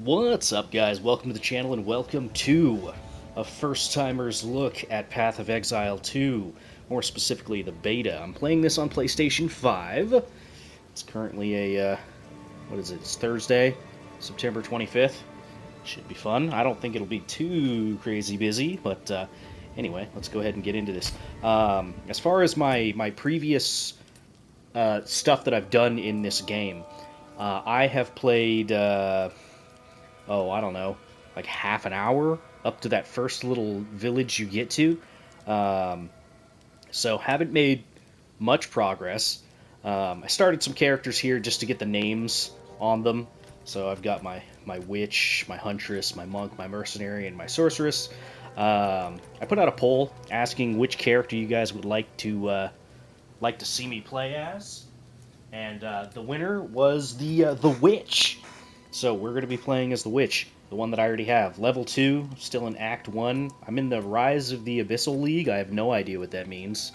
What's up, guys? Welcome to the channel and welcome to a first-timer's look at Path of Exile 2, more specifically the beta. I'm playing this on PlayStation 5. It's currently what is it? It's Thursday, September 25th. Should be fun. I don't think it'll be too crazy busy, but anyway, let's go ahead and get into this. As far as my previous stuff that I've done in this game, I have played... I don't know, like half an hour up to that first little village you get to. So haven't made much progress. I started some characters here just to get the names on them. So I've got my witch, my huntress, my monk, my mercenary, and my sorceress. I put out a poll asking which character you guys would like to see me play as, and the winner was the witch. So we're going to be playing as the witch, the one that I already have. Level 2, still in Act 1. I'm in the Rise of the Abyssal League. I have no idea what that means.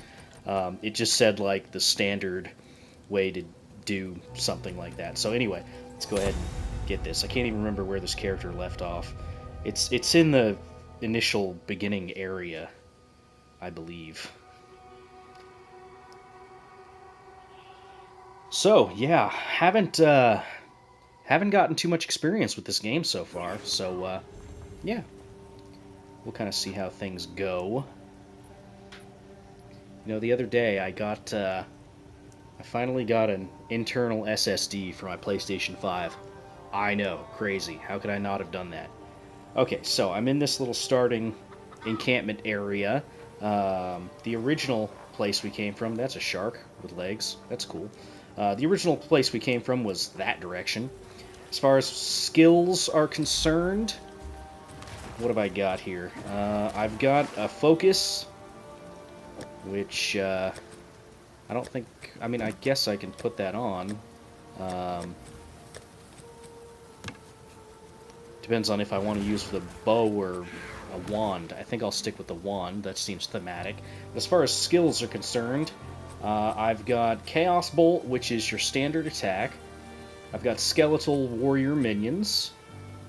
It just said, like, the standard way to do something like that. So anyway, let's go ahead and get this. I can't even remember where this character left off. It's in the initial beginning area, I believe. So, yeah, haven't gotten too much experience with this game so far, so, yeah. We'll kind of see how things go. You know, the other day I finally got an internal SSD for my PlayStation 5. I know, crazy. How could I not have done that? Okay, so I'm in this little starting encampment area. The original place we came from, that's a shark with legs. That's cool. The original place we came from was that direction. As far as skills are concerned, what have I got here? I've got a focus, which I don't think... I mean, I guess I can put that on. Depends on if I want to use the bow or a wand. I think I'll stick with the wand. That seems thematic. As far as skills are concerned, I've got Chaos Bolt, which is your standard attack. I've got Skeletal Warrior Minions,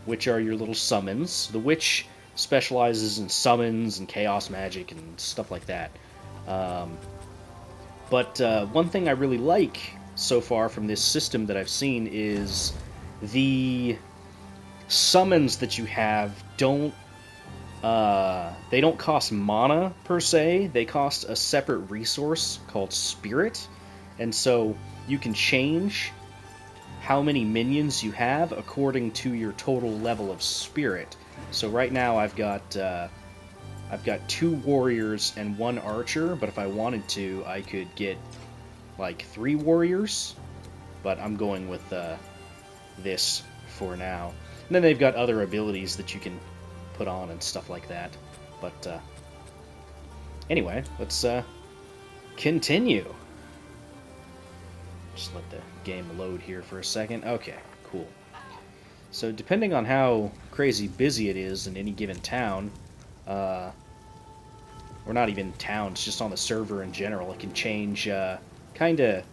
which are your little summons. The Witch specializes in summons and chaos magic and stuff like that. But one thing I really like so far from this system that I've seen is the summons that you have they don't cost mana per se. They cost a separate resource called Spirit, and so you can change how many minions you have according to your total level of spirit. So right now I've got 2 warriors and 1 archer, but if I wanted to, I could get like 3 warriors, but I'm going with this for now. And then they've got other abilities that you can put on and stuff like that. But anyway, let's continue. Just let the game load here for a second. Okay, cool. So depending on how crazy busy it is in any given town, or not even towns, just on the server in general, it can change kind of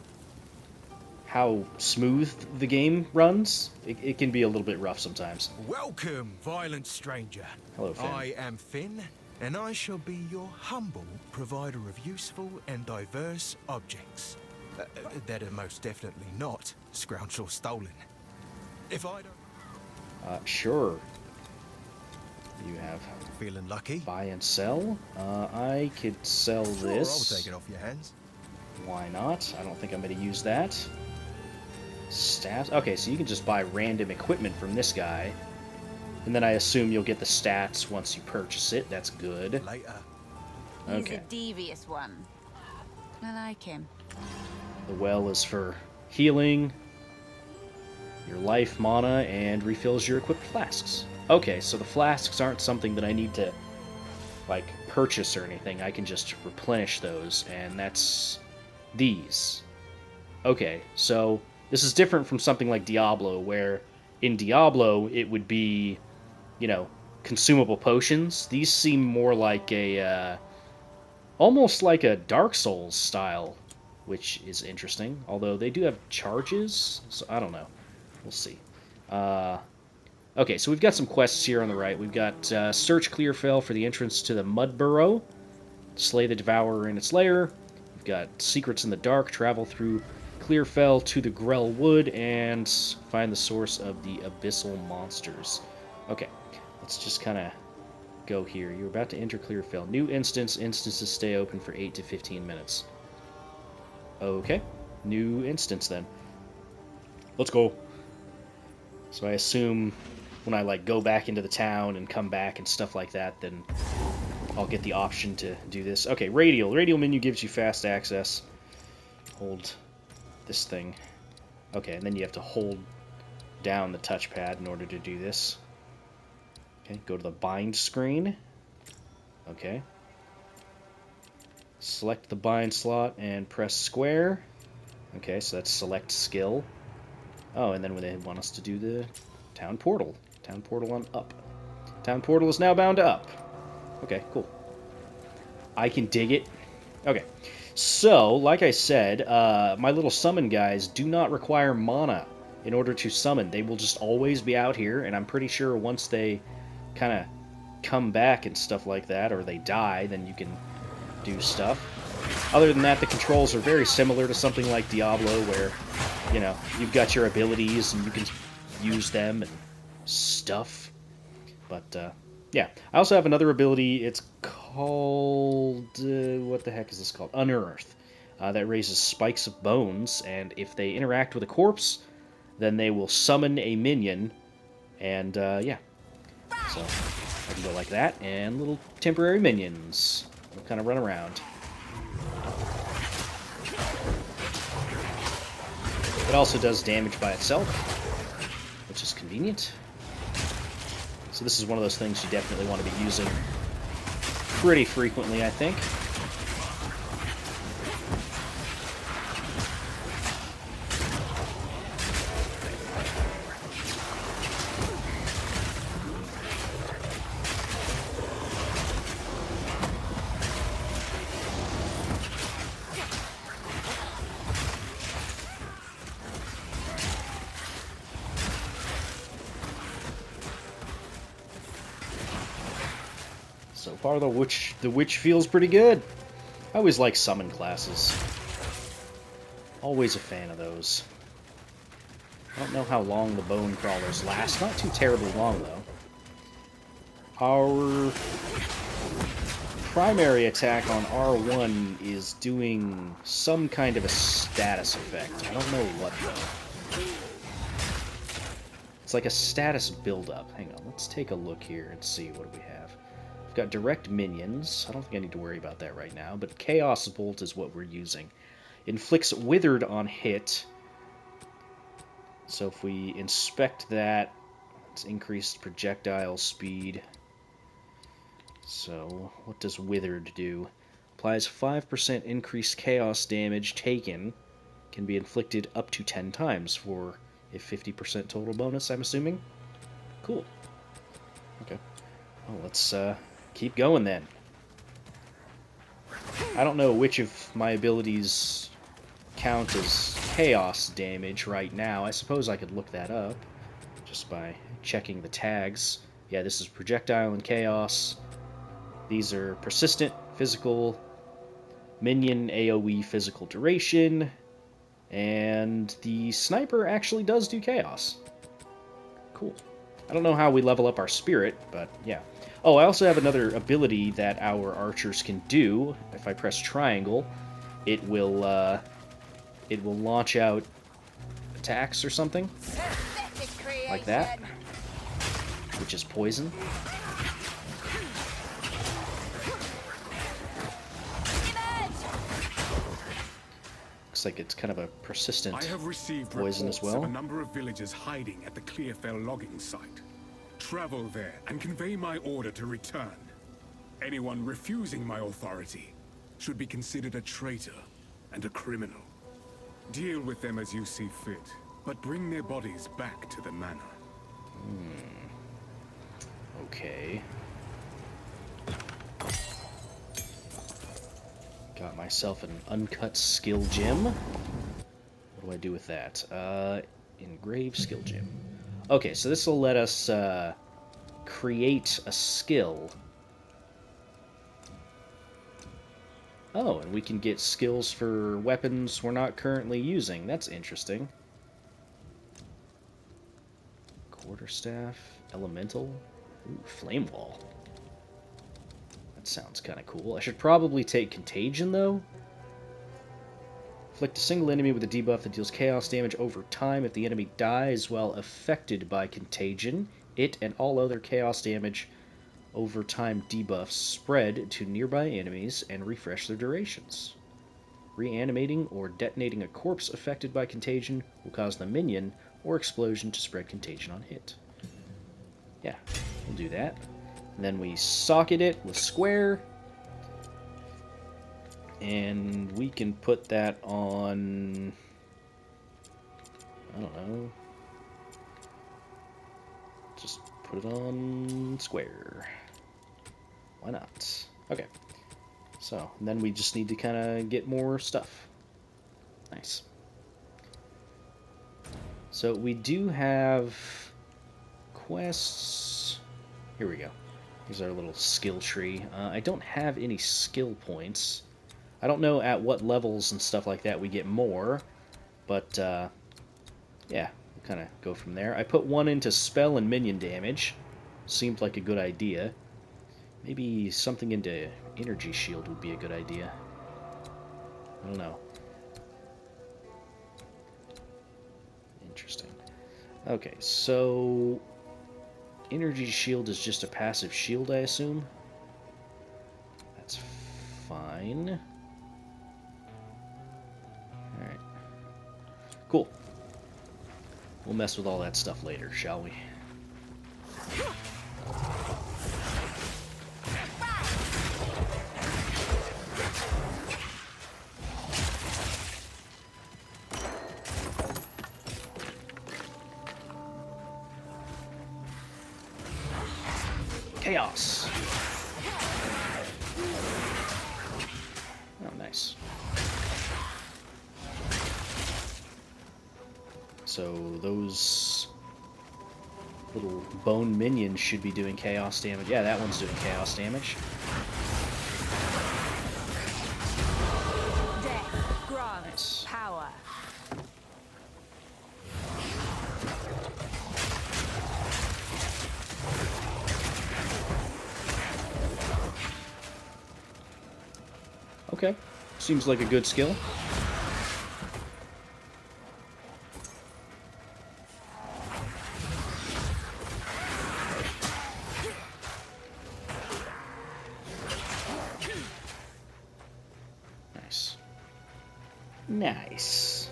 how smooth the game runs. It can be a little bit rough sometimes. Welcome, violent stranger. Hello, Finn. I am Finn, and I shall be your humble provider of useful and diverse objects. That are most definitely not scrounged or stolen. If I don't... Sure. You have... Feeling lucky? Buy and sell? I could sell Sure, this. I'll take it off your hands. Why not? I don't think I'm going to use that. Stats? Okay, so you can just buy random equipment from this guy. And then I assume you'll get the stats once you purchase it. That's good. Later. He's Okay. a devious one. I like him. The well is for healing, your life mana, and refills your equipped flasks. Okay, so the flasks aren't something that I need to, like, purchase or anything. I can just replenish those, and that's these. Okay, so this is different from something like Diablo, where in Diablo it would be, you know, consumable potions. These seem more like a, almost like a Dark Souls style, which is interesting. Although they do have charges, so I don't know. We'll see. Okay, so we've got some quests here on the right. We've got Search Clearfell for the entrance to the Mud Burrow, slay the Devourer in its lair. We've got Secrets in the Dark, travel through Clearfell to the Grell Wood, and find the source of the Abyssal Monsters. Okay, let's just kind of go here. You're about to enter Clearfell. New instance. Instances stay open for 8 to 15 minutes. Okay, new instance then. Let's go. So I assume when I like go back into the town and come back and stuff like that, then I'll get the option to do this. Okay, radial. Radial menu gives you fast access. Hold this thing. Okay, and then you have to hold down the touchpad in order to do this. Okay, go to the bind screen. Okay. Select the bind slot and press square. Okay, so that's select skill. Oh, and then they want us to do the town portal. Town portal on up. Town portal is now bound to up. Okay, cool. I can dig it. Okay. So, like I said, my little summon guys do not require mana in order to summon. They will just always be out here, and I'm pretty sure once they kind of come back and stuff like that, or they die, then you can do stuff. Other than that, the controls are very similar to something like Diablo, where, you know, you've got your abilities and you can use them and stuff. But, yeah. I also have another ability. It's called... what the heck is this called? Unearth. That raises spikes of bones, and if they interact with a corpse, then they will summon a minion, and, yeah. So, I can go like that, and little temporary minions will kind of run around. It also does damage by itself, which is convenient. So this is one of those things you definitely want to be using pretty frequently, I think. So far, the witch feels pretty good. I always like summon classes. Always a fan of those. I don't know how long the bone crawlers last. Not too terribly long, though. Our primary attack on R1 is doing some kind of a status effect. I don't know what, though. It's like a status buildup. Hang on, let's take a look here and see what do we have. We've got direct minions. I don't think I need to worry about that right now, but Chaos Bolt is what we're using. Inflicts Withered on hit. So if we inspect that, it's increased projectile speed. So what does Withered do? Applies 5% increased chaos damage taken. Can be inflicted up to 10 times for a 50% total bonus, I'm assuming. Cool. Okay. Well, let's keep going then. I don't know which of my abilities count as chaos damage right now. I suppose I could look that up just by checking the tags. Yeah, this is projectile and chaos. These are persistent, physical, minion, AoE, physical duration, and the sniper actually does do chaos. Cool. I don't know how we level up our spirit, but yeah. Oh, I also have another ability that our archers can do. If I press triangle, it will launch out attacks or something like that, which is poison. Looks like it's kind of a persistent I have received poison as well. of a number of villagers hiding at the Clearfell logging site. Travel there and convey my order to return. Anyone refusing my authority should be considered a traitor and a criminal. Deal with them as you see fit, but bring their bodies back to the manor. Okay. Got myself an uncut skill gem. What do I do with that? Engrave skill gem. Okay, so this will let us create a skill. Oh, and we can get skills for weapons we're not currently using. That's interesting. Quarterstaff, elemental, ooh, flame wall. That sounds kind of cool. I should probably take contagion though. Inflict a single enemy with a debuff that deals chaos damage over time. If the enemy dies while affected by contagion, it and all other chaos damage over time debuffs spread to nearby enemies and refresh their durations. Reanimating or detonating a corpse affected by contagion will cause the minion or explosion to spread contagion on hit. Yeah, we'll do that. And then we socket it with square. And we can put that on, I don't know, just put it on square. Why not? Okay. So, and then we just need to kind of get more stuff. Nice. So we do have quests. Here we go. Here's our little skill tree. I don't have any skill points. I don't know at what levels and stuff like that we get more, but yeah, we'll kind of go from there. I put one into spell and minion damage. Seemed like a good idea. Maybe something into energy shield would be a good idea. I don't know. Interesting. Okay, so energy shield is just a passive shield, I assume. That's fine. Alright. Cool. We'll mess with all that stuff later, shall we? Chaos! Oh, nice. So those little bone minions should be doing chaos damage. Yeah, that one's doing chaos damage. Death grants Nice. power. Okay. Seems like a good skill. Nice. Nice.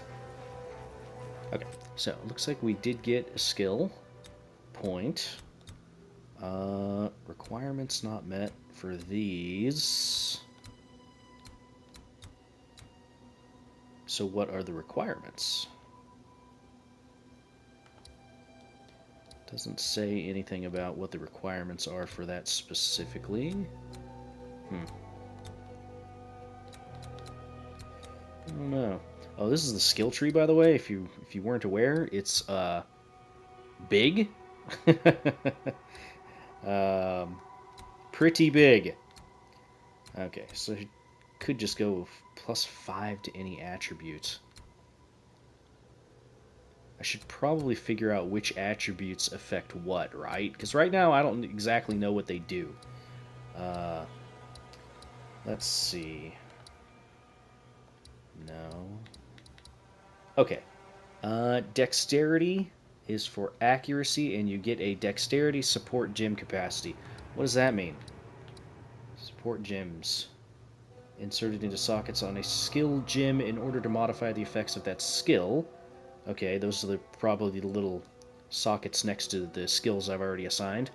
Okay, so it looks like we did get a skill point. Requirements not met for these. So what are the requirements? Doesn't say anything about what the requirements are for that specifically. I don't know. Oh, this is the skill tree, by the way. If you weren't aware, it's big. Pretty big. Okay, so you could just go +5 to any attribute. I should probably figure out which attributes affect what, right? Because right now I don't exactly know what they do. Let's see. No. Okay. Dexterity is for accuracy, and you get a dexterity support gem capacity. What does that mean? Support gems. Inserted into sockets on a skill gem in order to modify the effects of that skill. Okay, those are probably the little sockets next to the skills I've already assigned.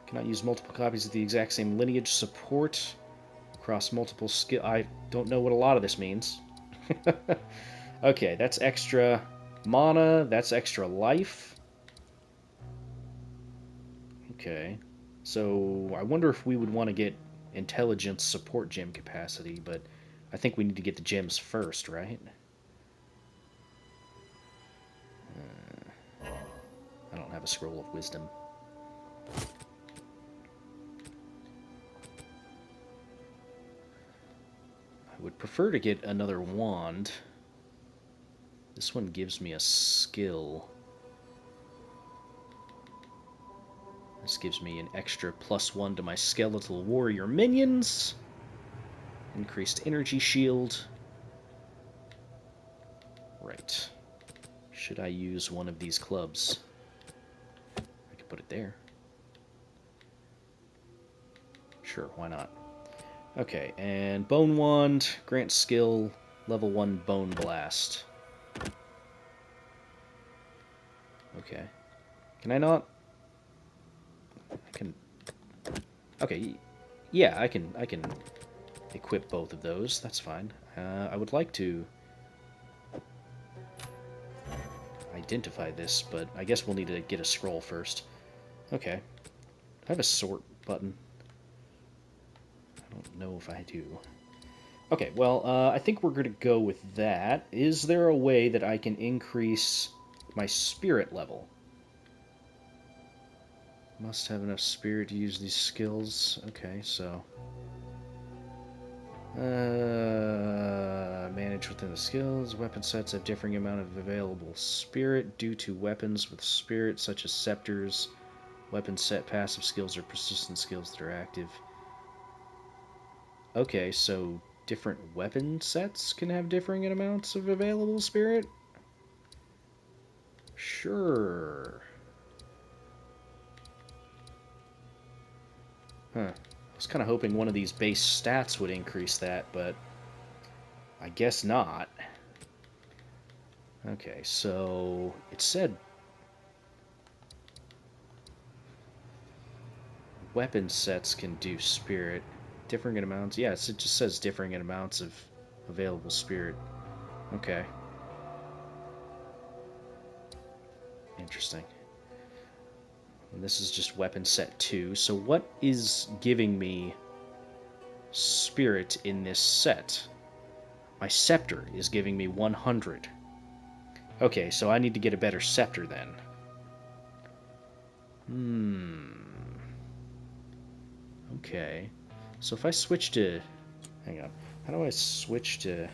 Cannot use multiple copies of the exact same lineage. Support across multiple skill. I don't know what a lot of this means. Okay, that's extra mana. That's extra life. Okay, so I wonder if we would want to get intelligence support gem capacity, but I think we need to get the gems first, right? have a scroll of wisdom. I would prefer to get another wand. This one gives me a skill. This gives me an extra +1 to my skeletal warrior minions. Increased energy shield. Right. Should I use one of these clubs? I could put it there. Sure, why not? Okay, and Bone Wand, grant skill, level 1 Bone Blast. Okay. Can I not? I can... Okay, yeah, I can equip both of those, that's fine. I would like to identify this, but I guess we'll need to get a scroll first. Okay. Do I have a sort button? I don't know if I do. Okay, well, I think we're going to go with that. Is there a way that I can increase my spirit level? Must have enough spirit to use these skills. Okay, so... manage within the skills. Weapon sets have differing amount of available spirit due to weapons with spirit, such as scepters. Weapon set passive skills or persistent skills that are active. Okay, so different weapon sets can have differing amounts of available spirit? Sure. Huh. I was kind of hoping one of these base stats would increase that, but I guess not. Okay, so it said weapon sets can do spirit. Differing in amounts. Yes, it just says differing in amounts of available spirit. Okay. Interesting. And this is just weapon set 2. So what is giving me spirit in this set? My scepter is giving me 100. Okay, so I need to get a better scepter then. Okay. So if I switch to... Hang on. How do I switch to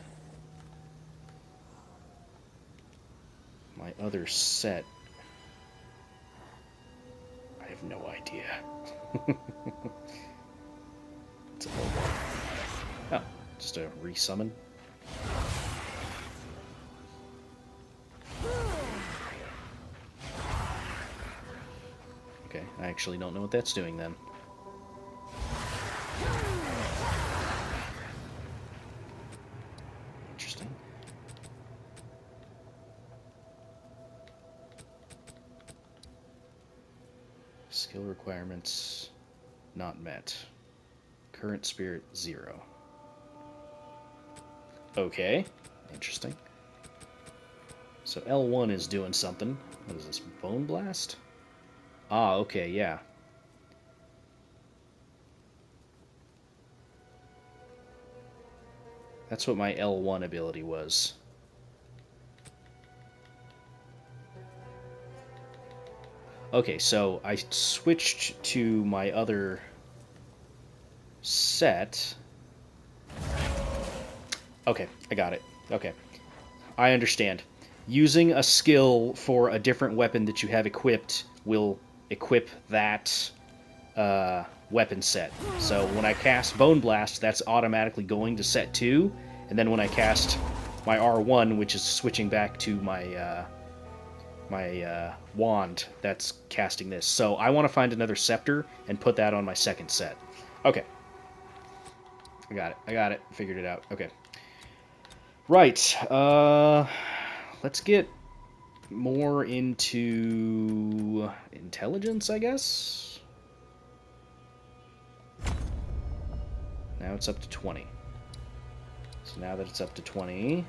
my other set? I have no idea. It's a oh, just a resummon. Okay, I actually don't know what that's doing then. Interesting. Skill requirements not met. Current spirit 0. Okay, interesting. So L1 is doing something. What is this, Bone Blast? Ah, okay, yeah. That's what my L1 ability was. Okay, so I switched to my other set. Okay, I got it. Okay. I understand. Using a skill for a different weapon that you have equipped will equip that weapon set. So when I cast Bone Blast, that's automatically going to set 2, and then when I cast my R1, which is switching back to my wand, that's casting this. So I want to find another scepter and put that on my second set. Okay. I got it. Figured it out. Okay. Right. Let's get more into intelligence, I guess. Now it's up to 20. So now that it's up to 20,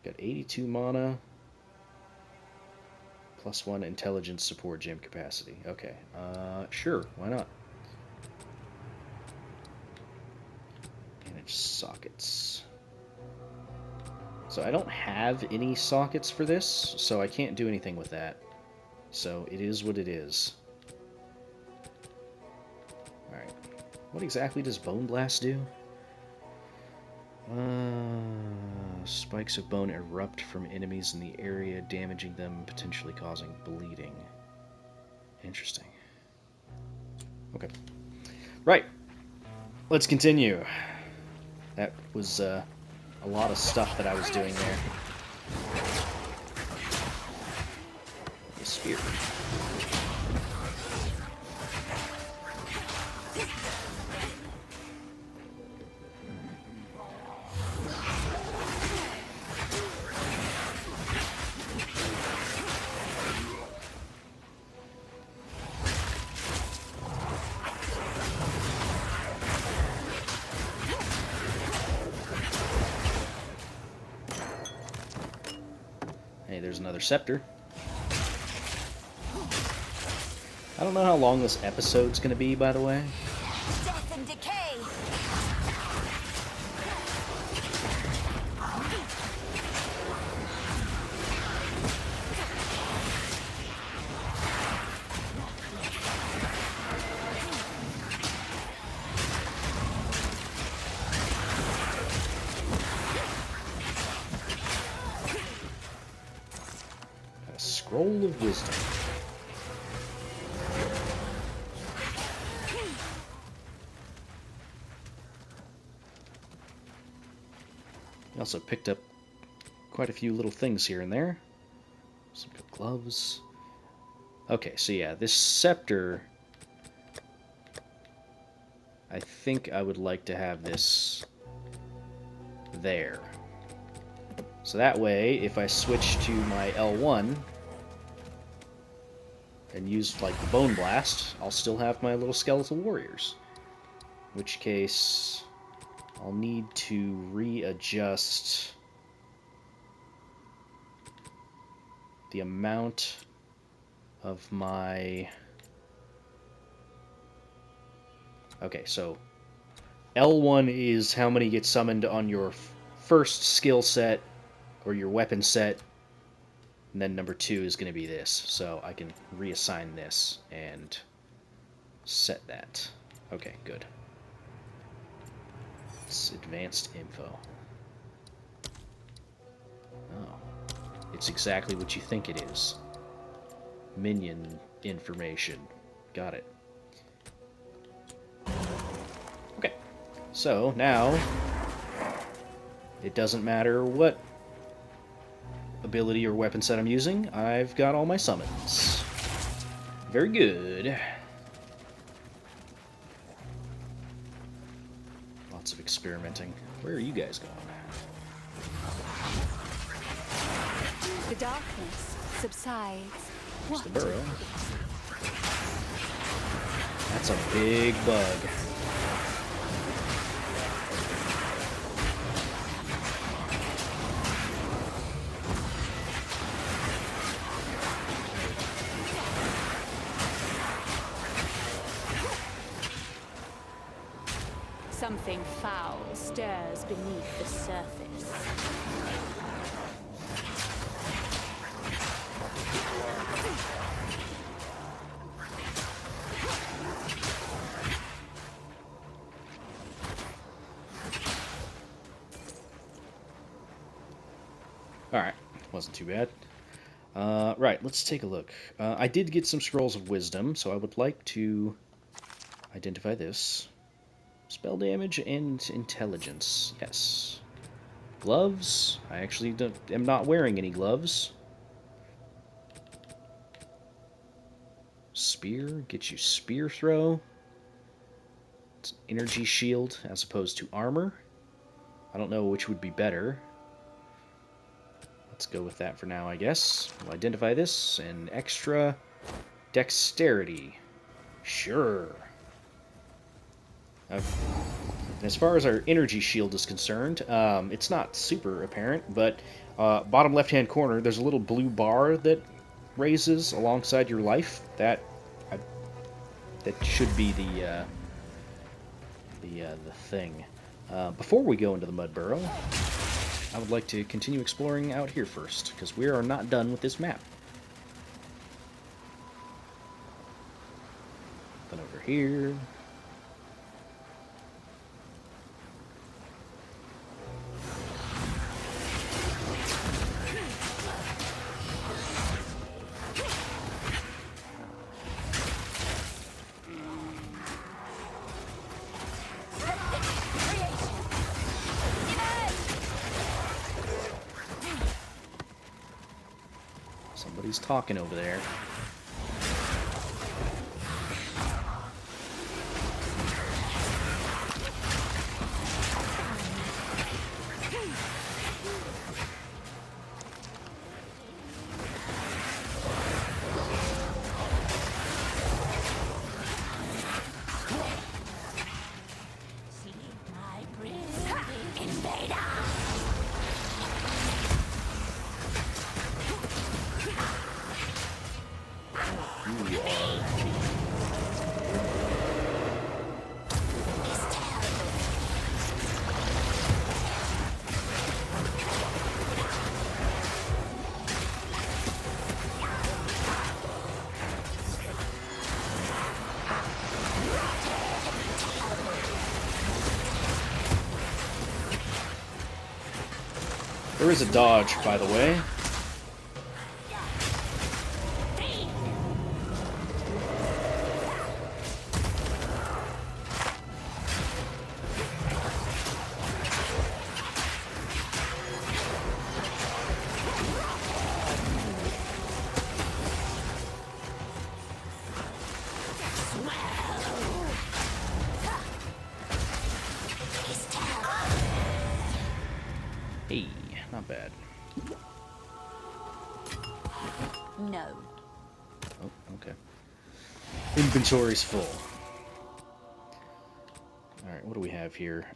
got 82 mana, +1 intelligence support gem capacity. Okay, sure, why not? Manage sockets. So I don't have any sockets for this, so I can't do anything with that. So it is what it is. Alright. What exactly does Bone Blast do? Spikes of bone erupt from enemies in the area, damaging them, potentially causing bleeding. Interesting. Okay. Right. Let's continue. That was a lot of stuff that I was doing there. A spear. Hey, there's another scepter. I don't know how long this episode's gonna be, by the way. Death and decay. A scroll of wisdom. I also picked up quite a few little things here and there. Some good gloves. Okay, so yeah, this scepter, I think I would like to have this there. So that way, if I switch to my L1 and use like the Bone Blast, I'll still have my little skeletal warriors. In which case, I'll need to readjust the amount of my... Okay, so L1 is how many get summoned on your first skill set or your weapon set, and then number 2 is going to be this. So I can reassign this and set that. Okay, good. It's advanced info. Oh. It's exactly what you think it is. Minion information. Got it. Okay. So, now, it doesn't matter what ability or weapon set I'm using, I've got all my summons. Very good. Lots of experimenting. Where are you guys going? The darkness subsides. There's the burrow. That's a big bug. Something foul stirs beneath the surface. Alright, wasn't too bad. Right, let's take a look. I did get some scrolls of wisdom, so I would like to identify this. Spell damage and intelligence, yes. Gloves, I actually am not wearing any gloves. Spear, gets you spear throw. It's an energy shield as opposed to armor. I don't know which would be better. Let's go with that for now, I guess. We'll identify this, and extra dexterity. Sure. Okay. As far as our energy shield is concerned, it's not super apparent, but bottom left-hand corner, there's a little blue bar that raises alongside your life. That should be the thing. Before we go into the mud burrow, I would like to continue exploring out here first, because we are not done with this map. Then over here. Somebody's talking over there. There is a dodge, by the way. Hey, not bad. No. Oh, okay. Inventory's full. Alright, what do we have here?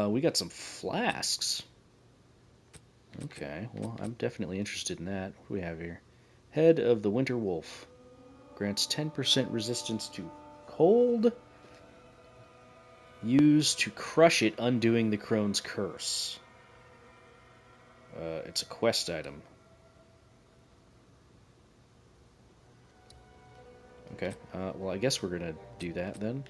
We got some flasks. Okay, well, I'm definitely interested in that. What do we have here? Head of the Winter Wolf. Grants 10% resistance to cold. Used to crush it, undoing the crone's curse. It's a quest item. Okay, well, I guess we're gonna do that then.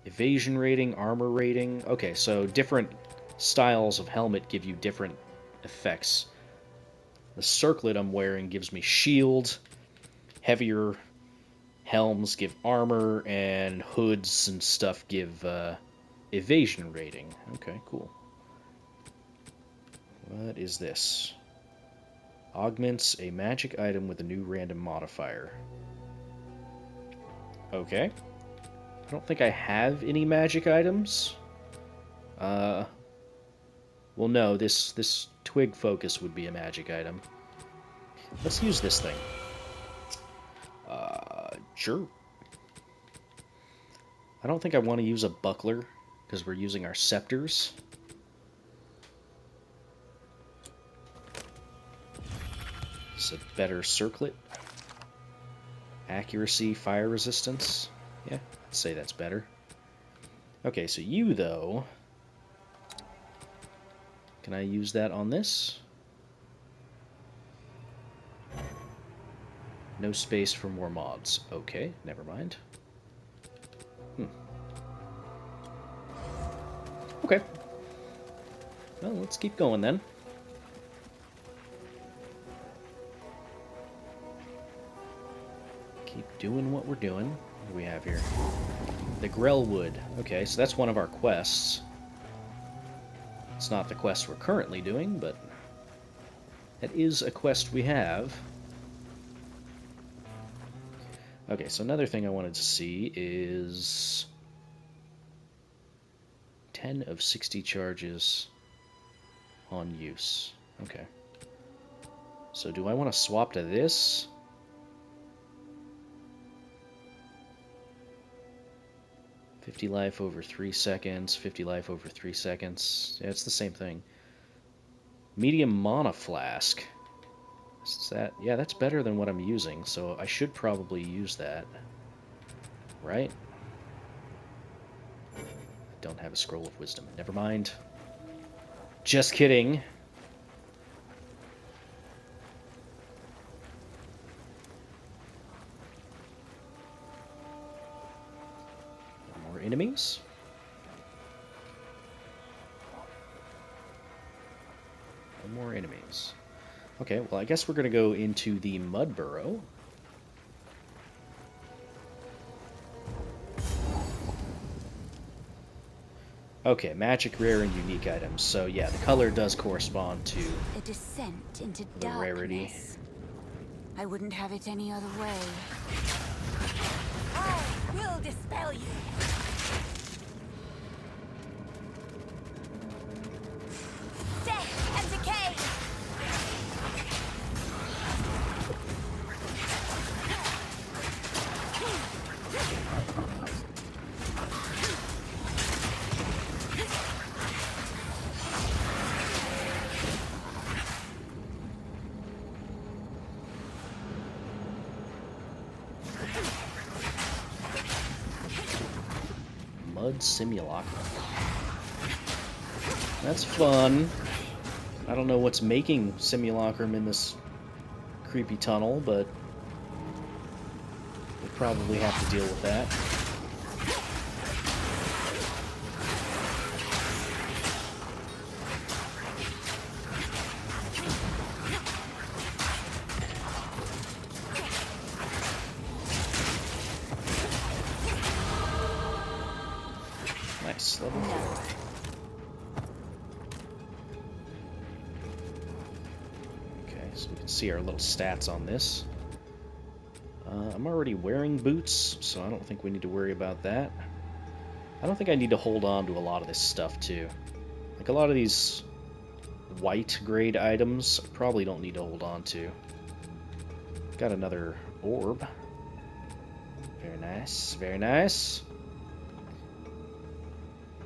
Evasion rating, armor rating. Okay, so different styles of helmet give you different effects. The circlet I'm wearing gives me shield. Heavier helms give armor, and hoods and stuff give evasion rating. Okay, cool. What is this? Augments a magic item with a new random modifier. Okay. I don't think I have any magic items. Well, no, this twig focus would be a magic item. Let's use this thing. Sure. I don't think I want to use a buckler, because we're using our scepters. It's a better circlet. Accuracy, fire resistance. Yeah, I'd say that's better. Okay, so you, though... Can I use that on this? No space for more mods. Okay, never mind. Okay. Well, let's keep going then. Keep doing what we're doing. What do we have here? The Grellwood. Okay, so that's one of our quests. It's not the quest we're currently doing, but that is a quest we have. Okay, so another thing I wanted to see is 10 of 60 charges on use. Okay. So do I want to swap to this? $50 life over 3 seconds, 50 life over 3 seconds. Yeah, it's the same thing. Medium mana flask. Is that? Yeah, that's better than what I'm using, so I should probably use that. Right? I don't have a scroll of wisdom. Never mind. Just kidding. More enemies. More enemies. Okay, well, I guess we're going to go into the Mud Burrow. Okay, magic, rare, and unique items. So, yeah, the color does correspond to A descent into the rarity. darkness. I wouldn't have it any other way. I will dispel you. Death and decay. Mud Simulacrum. That's fun. I don't know what's making Simulacrum in this creepy tunnel, but we'll probably have to deal with that. Nice, level 4. Okay, so we can see our little stats on this. I'm already wearing boots, so I don't think we need to worry about that. I don't think I need to hold on to a lot of this stuff, too. Like, a lot of these white grade items, I probably don't need to hold on to. Got another orb. Very nice, very nice.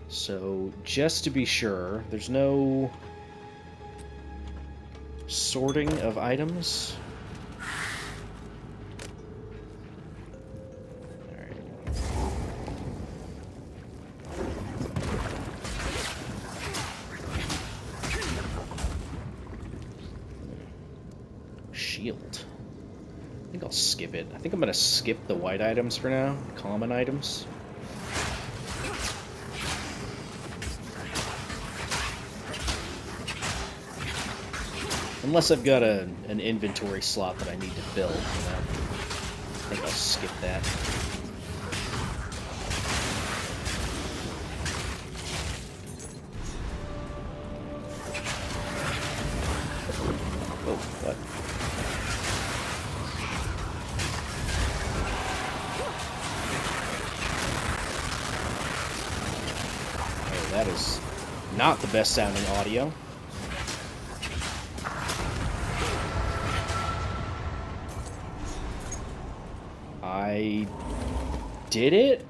So, just to be sure, there's no sorting of items. Alright. Shield. I think I'll skip it. I think I'm going to skip the white items for now. Common items. Unless I've got an inventory slot that I need to fill. You know? I think I'll skip that. Oh, what? Oh, that is not the best sounding audio. I did it?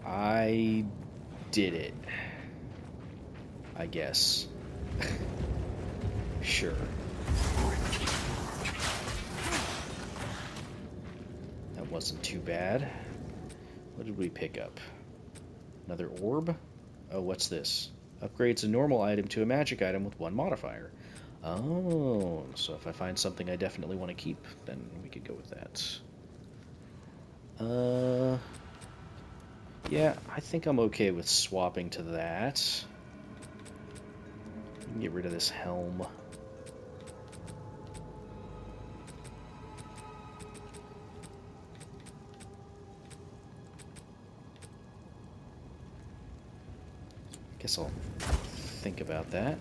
I did it. I guess. Sure. That wasn't too bad. What did we pick up? Another orb? Oh, what's this? Upgrades a normal item to a magic item with one modifier. Oh, so if I find something I definitely want to keep, then we could go with that. Yeah, I think I'm okay with swapping to that. We can get rid of this helm. Guess I'll think about that.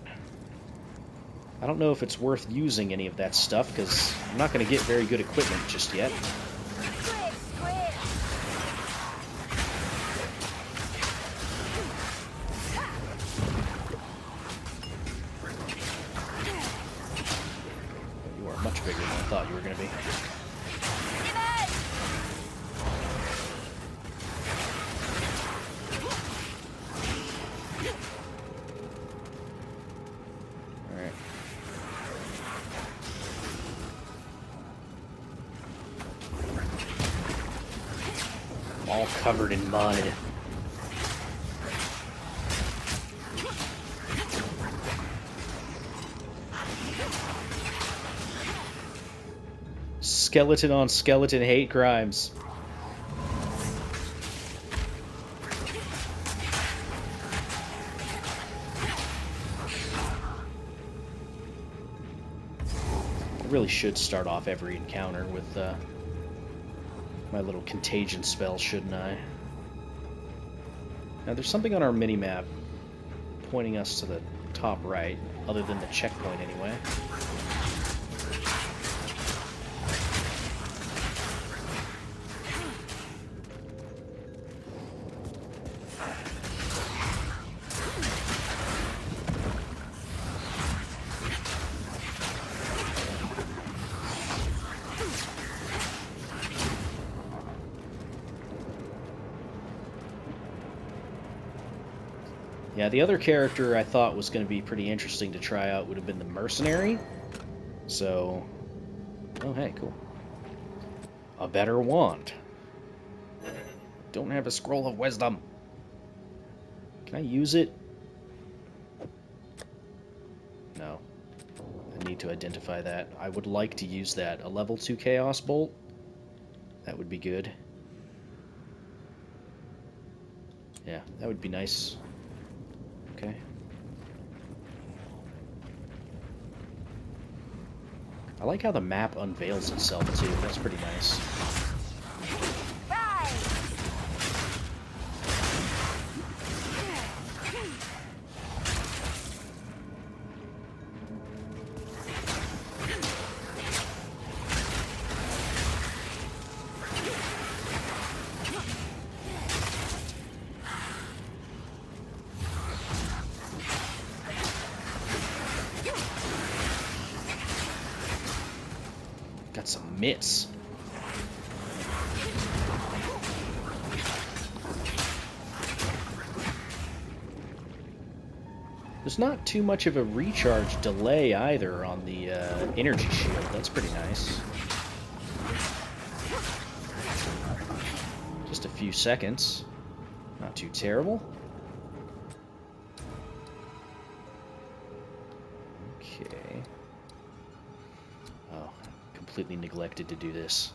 I don't know if it's worth using any of that stuff, because I'm not going to get very good equipment just yet. You are much bigger than I thought you were going to be. all covered in mud. Skeleton on skeleton hate crimes. I really should start off every encounter with my little contagion spell, shouldn't I? Now there's something on our mini-map pointing us to the top right, other than the checkpoint anyway. Yeah, the other character I thought was going to be pretty interesting to try out would have been the mercenary. So, oh hey, cool. A better wand. Don't have a scroll of wisdom. Can I use it? No. I need to identify that. I would like to use that. A level 2 chaos bolt? That would be good. Yeah, that would be nice. Okay. I like how the map unveils itself too. That's pretty nice. Got some mitts. There's not too much of a recharge delay either on the energy shield. That's pretty nice. Just a few seconds. Not too terrible. Okay. Oh, completely neglected to do this.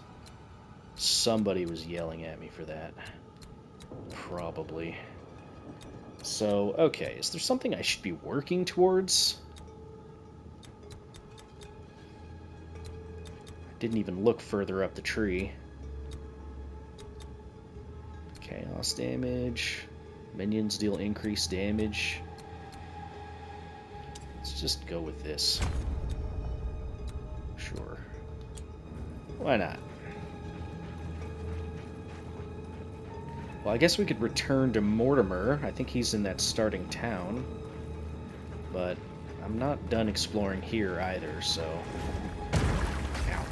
Somebody was yelling at me for that. Probably. So, okay, is there something I should be working towards? I didn't even look further up the tree. Chaos damage. Minions deal increased damage. Let's just go with this. Sure. Why not? Well, I guess we could return to Mortimer. I think he's in that starting town. But I'm not done exploring here either, so... Ow.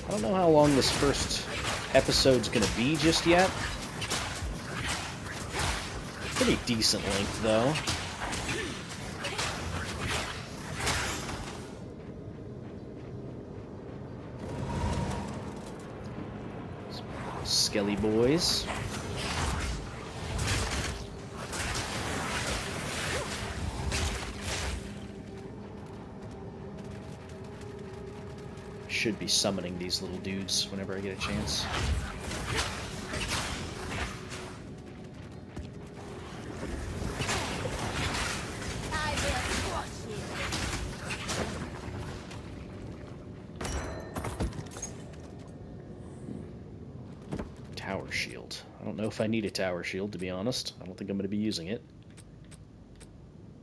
I don't know how long this first episode's gonna be just yet. Pretty decent length, though. Skelly boys. Should be summoning these little dudes whenever I get a chance. I will squash you. Tower shield. I don't know if I need a tower shield, to be honest. I don't think I'm going to be using it.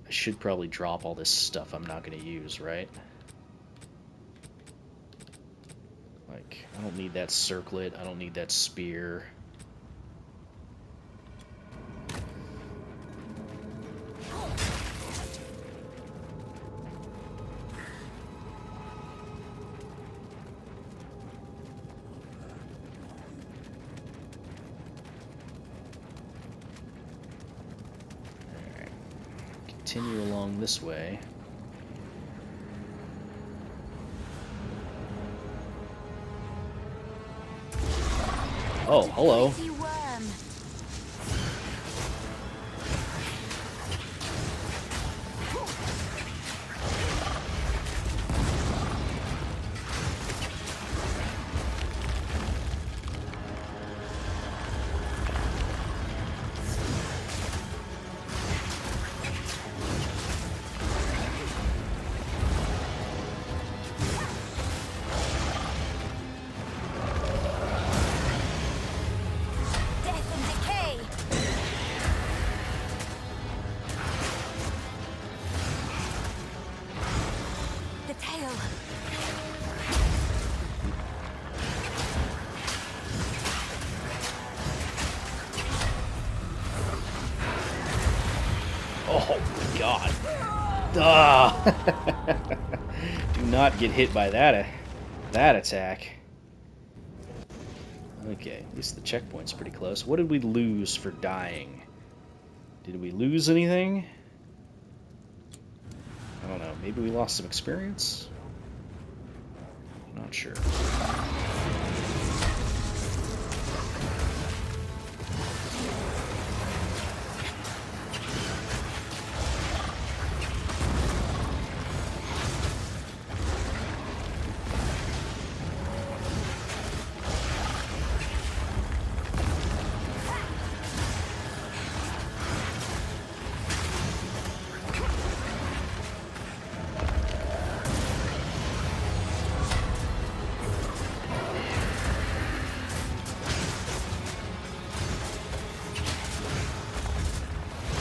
I should probably drop all this stuff I'm not going to use, right? Like, I don't need that circlet. I don't need that spear. Continue along this way. Oh, hello. Pretty worm. Death and decay. The tail. Oh, God. Ah! Do not get hit by that attack. Okay, at least the checkpoint's pretty close. What did we lose for dying? Did we lose anything? I don't know. Maybe we lost some experience? Not sure.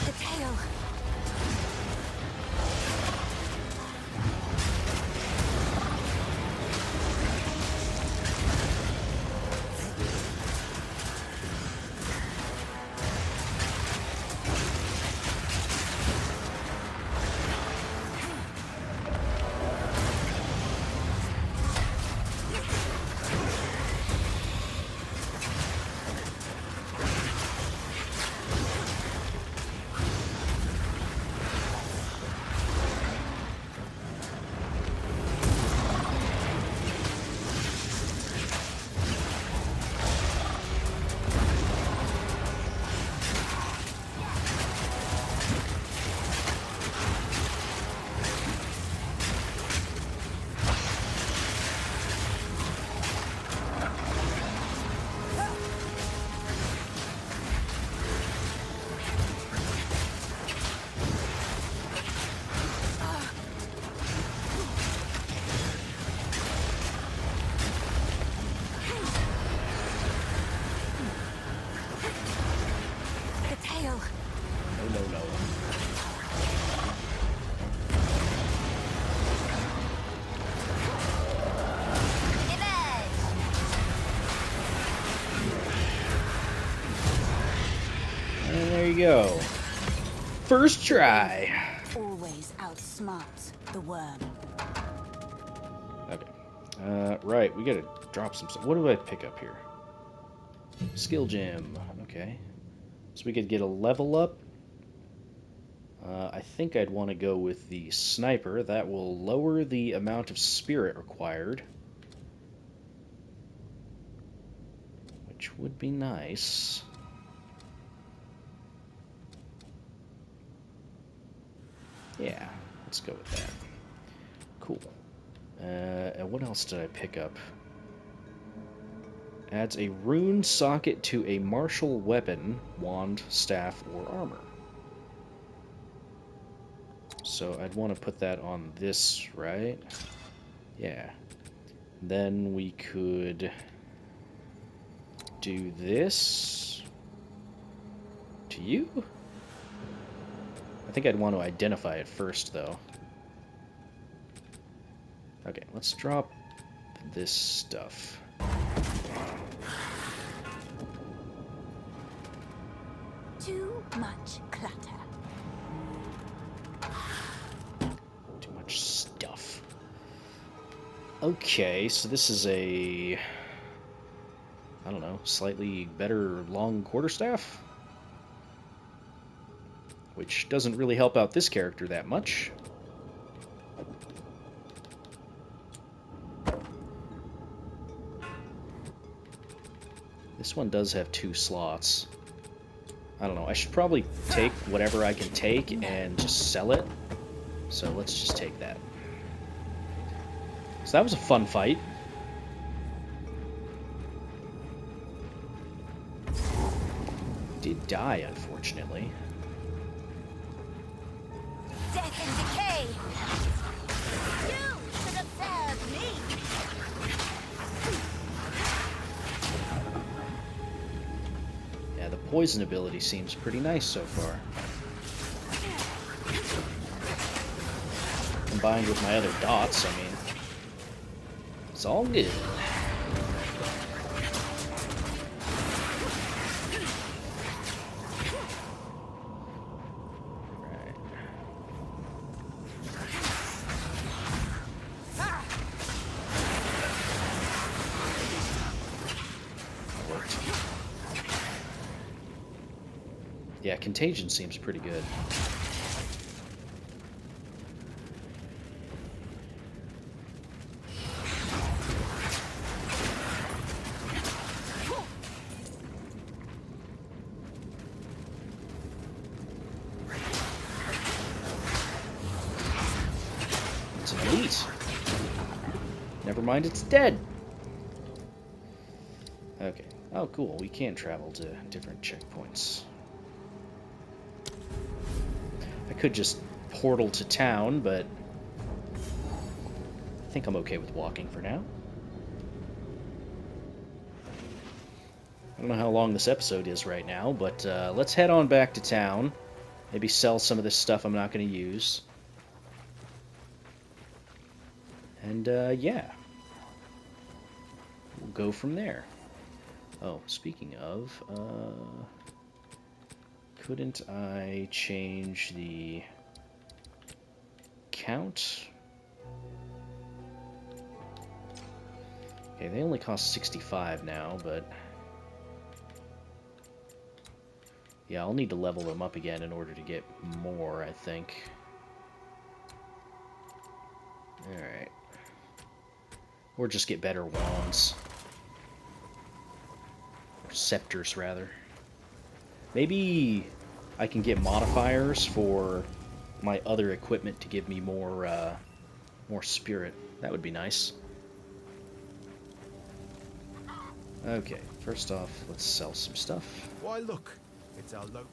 The tail. The tail. No, no, no. Give edge. And there you go. First try. Always outsmarts the worm. Okay. Right, we gotta drop some stuff. What do I pick up here? Skill gem. Okay. So we could get a level up. I think I'd want to go with the sniper. That will lower the amount of spirit required, which would be nice. Yeah, let's go with that. Cool. And what else did I pick up? Adds a rune socket to a martial weapon, wand, staff, or armor. So I'd want to put that on this, right? Yeah. Then we could do this to you. I think I'd want to identify it first, though. Okay, let's drop this stuff. Too much clutter. Too much stuff. Okay, so this is a, I don't know, slightly better long quarterstaff, which doesn't really help out this character that much. This one does have 2 slots. I don't know. I should probably take whatever I can take and just sell it. So let's just take that. So that was a fun fight. Did die, unfortunately. Death and decay! You should have served me! Yeah, the poison ability seems pretty nice so far. Combined with my other dots, I mean, it's all good. Yeah, contagion seems pretty good. It's an elite. Never mind, it's dead. Okay. Oh, cool. We can travel to different checkpoints. I could just portal to town, but I think I'm okay with walking for now. I don't know how long this episode is right now, but let's head on back to town. Maybe sell some of this stuff I'm not going to use. And, yeah. We'll go from there. Oh, speaking of, couldn't I change the count? Okay, they only cost 65 now, but yeah, I'll need to level them up again in order to get more, I think. Alright. Or just get better wands. Or scepters, rather. Maybe I can get modifiers for my other equipment to give me more, more spirit. That would be nice. Okay, first off, let's sell some stuff. Why, look, it's our local.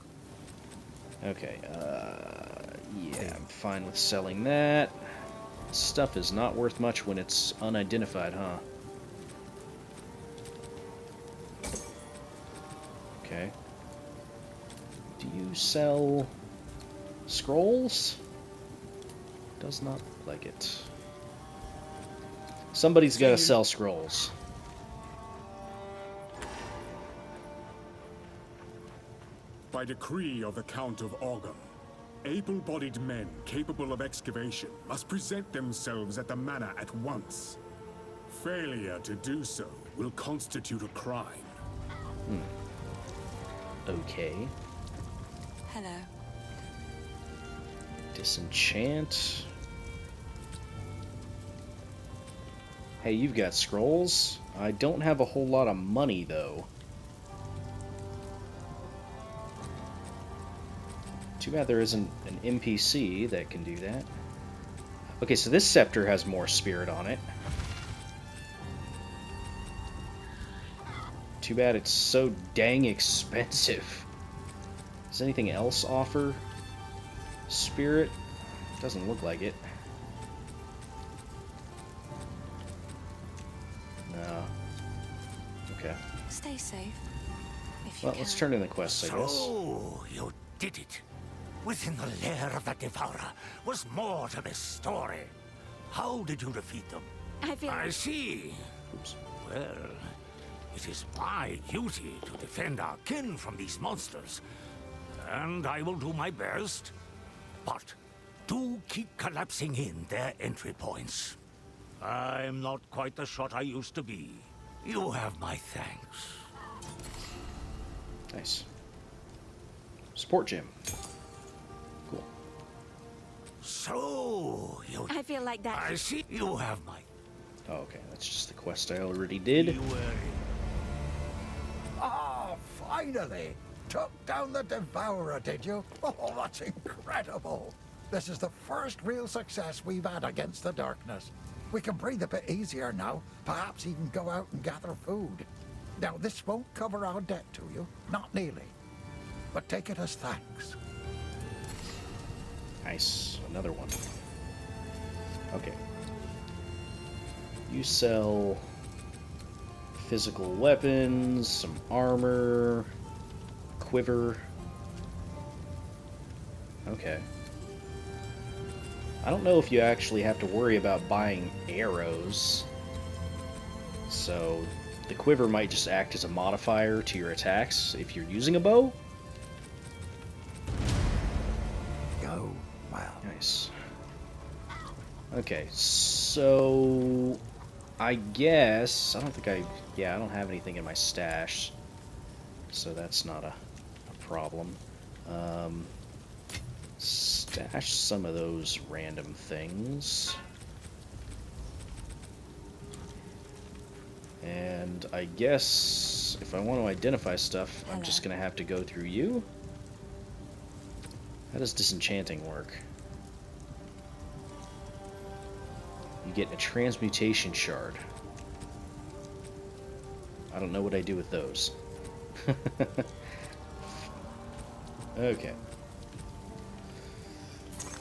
Okay, yeah, I'm fine with selling that. Stuff is not worth much when it's unidentified, huh? Okay. Do you sell scrolls? Does not look like it. Somebody's got to sell scrolls. By decree of the Count of Orgum, able-bodied men capable of excavation must present themselves at the manor at once. Failure to do so will constitute a crime. Okay. Hello. Disenchant. Hey, you've got scrolls. I don't have a whole lot of money, though. Too bad there isn't an NPC that can do that. Okay, so this scepter has more spirit on it. Too bad it's so dang expensive. Does anything else offer spirit? Doesn't look like it. No. Okay. Stay safe. If you Well, can. let's turn in the quests, I guess. So, you did it. Within the lair of the Devourer was more to this story. How did you defeat them? I feel. I see. Oops. Well, it is my duty to defend our kin from these monsters. And I will do my best. But do keep collapsing in their entry points. I'm not quite the shot I used to be. You have my thanks. Nice. Support gym. Cool. So, you... I feel like that. I see you have my... Oh, okay. That's just the quest I already did. You were... finally! Took down the Devourer, did you? Oh, that's incredible! This is the first real success we've had against the darkness. We can breathe a bit easier now, perhaps even go out and gather food. Now, this won't cover our debt to you, not nearly. But take it as thanks. Nice. Another one. Okay. You sell physical weapons, some armor, quiver. Okay. I don't know if you actually have to worry about buying arrows. So the quiver might just act as a modifier to your attacks if you're using a bow. Go well. Nice. Okay, so I guess I don't have anything in my stash, so that's not a problem. Stash some of those random things. And I guess if I want to identify stuff, I'm just gonna have to go through you. How does disenchanting work? You get a transmutation shard. I don't know what I do with those. Okay.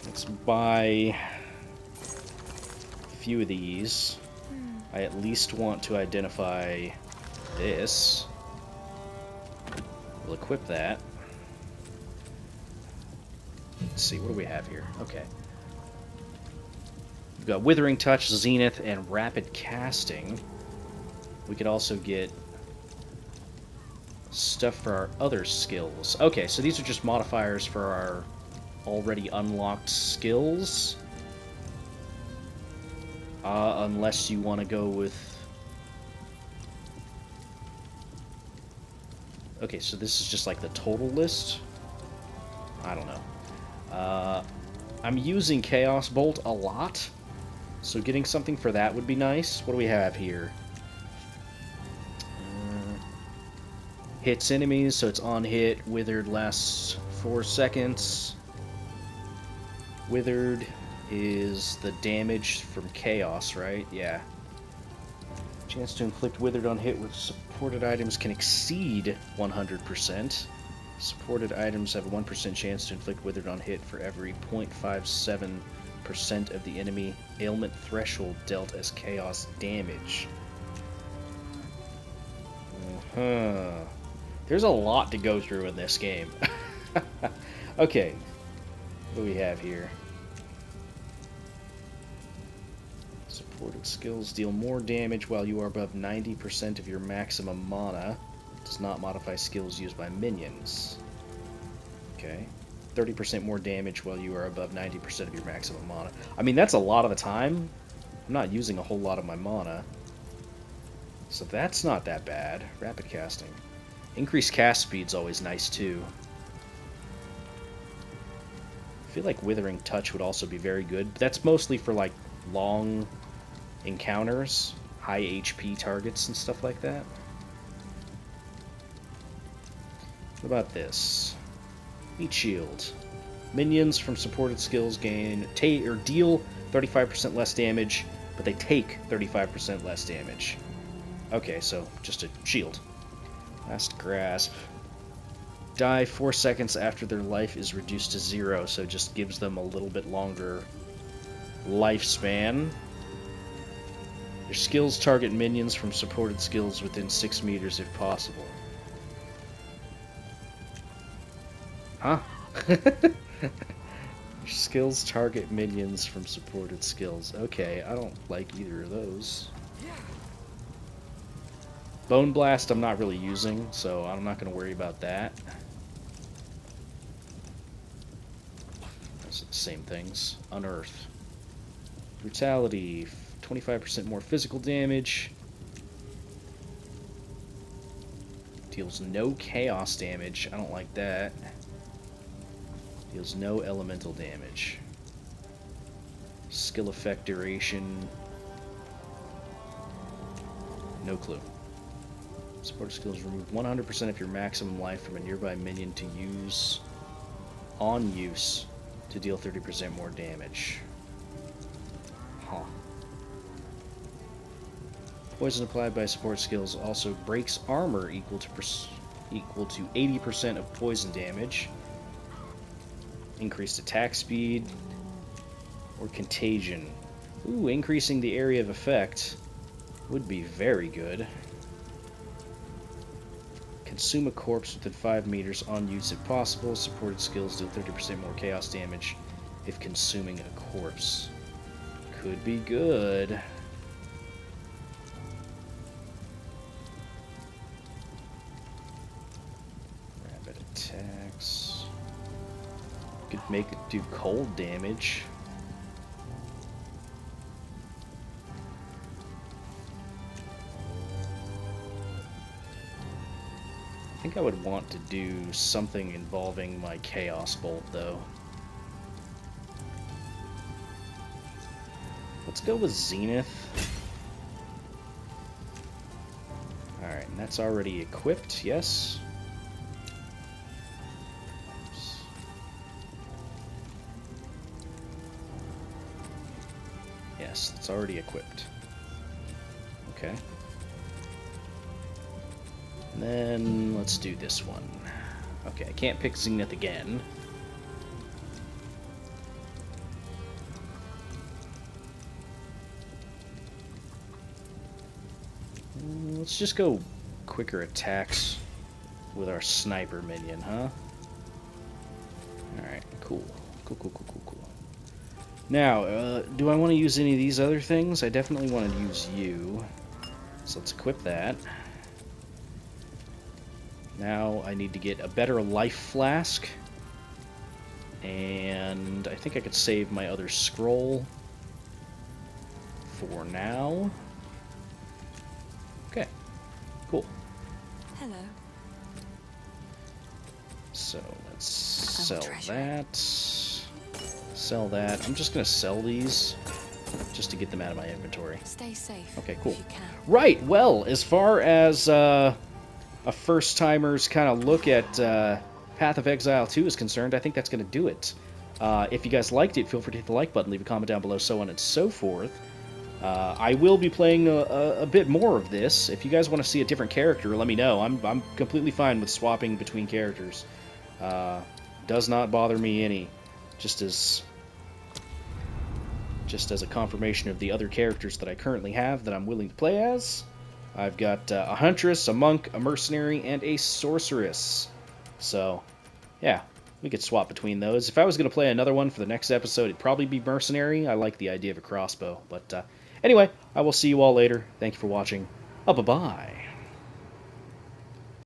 Let's buy a few of these. I at least want to identify this. We'll equip that. Let's see, what do we have here? Okay. We've got Withering Touch, Zenith, and Rapid Casting. We could also get stuff for our other skills. Okay, so these are just modifiers for our already unlocked skills. Unless you want to go with... Okay, so this is just like the total list? I don't know. I'm using Chaos Bolt a lot, so getting something for that would be nice. What do we have here? Hits enemies, so it's on hit. Withered lasts 4 seconds. Withered is the damage from Chaos, right? Yeah. Chance to inflict Withered on hit with supported items can exceed 100%. Supported items have a 1% chance to inflict Withered on hit for every 0.57% of the enemy ailment threshold dealt as Chaos damage. There's a lot to go through in this game. Okay. What do we have here? Supported skills deal more damage while you are above 90% of your maximum mana. Does not modify skills used by minions. Okay. 30% more damage while you are above 90% of your maximum mana. I mean, that's a lot of the time. I'm not using a whole lot of my mana. So that's not that bad. Rapid casting. Increased cast speed's always nice too. I feel like Withering Touch would also be very good. But that's mostly for like long encounters, high HP targets and stuff like that. What about this? Meat Shield. Minions from supported skills gain or deal 35% less damage, but they take 35% less damage. Okay, so just a shield. Last Grasp. Die 4 seconds after their life is reduced to 0, so it just gives them a little bit longer lifespan. Your skills target minions from supported skills within 6 meters if possible. Huh? Your skills target minions from supported skills. Okay, I don't like either of those. Bone Blast I'm not really using, so I'm not going to worry about that. Those are the same things. Unearth. Brutality, 25% more physical damage. Deals no chaos damage. I don't like that. Deals no elemental damage. Skill effect duration. No clue. Supported skills remove 100% of your maximum life from a nearby minion to use on use to deal 30% more damage. Huh. Poison applied by support skills also breaks armor equal to 80% of poison damage. Increased attack speed or contagion. Ooh, increasing the area of effect would be very good. Consume a corpse within 5 meters on use if possible. Supported skills deal 30% more chaos damage if consuming a corpse. Could be good. Rapid attacks. Could make it do cold damage. I think I would want to do something involving my Chaos Bolt, though. Let's go with Zenith. Alright, and that's already equipped, yes? Oops. Yes, it's already equipped. Okay. And then let's do this one. Okay, I can't pick Zenith again. Let's just go quicker attacks with our sniper minion, huh? Alright, cool. Cool. Now, do I want to use any of these other things? I definitely want to use you. So let's equip that. Now I need to get a better life flask. And I think I could save my other scroll for now. Okay, cool. Hello. So let's sell that. Sell that. I'm just going to sell these just to get them out of my inventory. Stay safe. Okay, cool. If you can. Right, well, as far as a first-timer's kind of look at Path of Exile 2 is concerned, I think that's going to do it. If you guys liked it, feel free to hit the like button, leave a comment down below, so on and so forth. I will be playing a bit more of this. If you guys want to see a different character, let me know. I'm completely fine with swapping between characters. Does not bother me any. Just as a confirmation of the other characters that I currently have that I'm willing to play as. I've got a huntress, a monk, a mercenary, and a sorceress. So, yeah, we could swap between those. If I was going to play another one for the next episode, it'd probably be mercenary. I like the idea of a crossbow. But anyway, I will see you all later. Thank you for watching. Bye-bye.